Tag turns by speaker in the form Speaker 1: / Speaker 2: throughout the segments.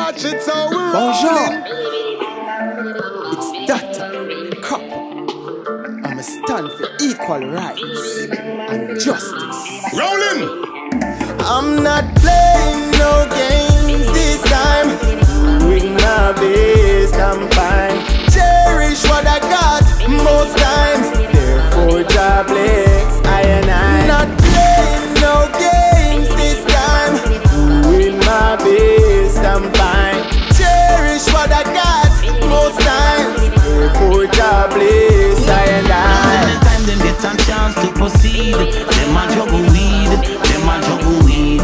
Speaker 1: Watch it so we're
Speaker 2: Bonjour. It's Data, couple. I'm a stand for equal rights and justice.
Speaker 1: Rollin.
Speaker 2: I'm not playing no games this time. Doing my best, I'm fine. Cherish what I got most times. Therefore, jobless, I and I. Not playing no games this time. Doing my best, I'm fine. Cherish what I got most times. Therefore, jobless, I and I.
Speaker 3: Anytime them get a chance to proceed, them a juggle weed, them a juggle weed.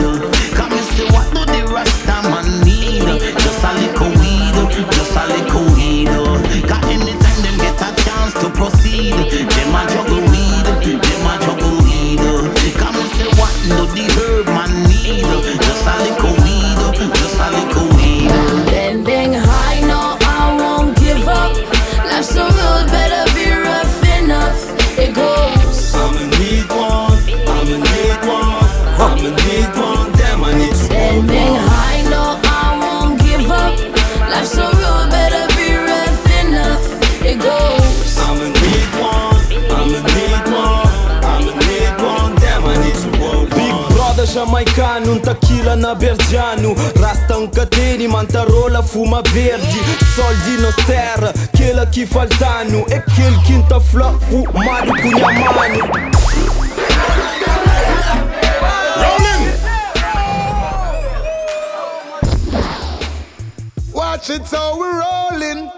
Speaker 3: Come and see what do the Rasta man need? Just a little weed, just a little weed. Cause anytime them get a chance to proceed, them a juggle weed, them a juggle weed. Come and see what do the herb man need? Just a little weed, just a little weed.
Speaker 4: Bending high, no, I won't give up. Life's so good, better be rough enough. It goes.
Speaker 5: I'ma need one, I'ma need one, I'ma need one, damn I need to
Speaker 4: Bending high, no, I won't give up. Life's so good, better be rough enough. It goes.
Speaker 5: I'ma need one, I'ma need one, I'ma need one, damn I need to roll
Speaker 6: Big
Speaker 5: one.
Speaker 6: brother jamaicano, un tequila na bergiano. Rasta un cateni, mantarola fuma verdi. Soldi no ster, quella chi fa il danno. E che il quinta flop fumado con gli mani.
Speaker 1: Rollin. Watch it so we're rolling.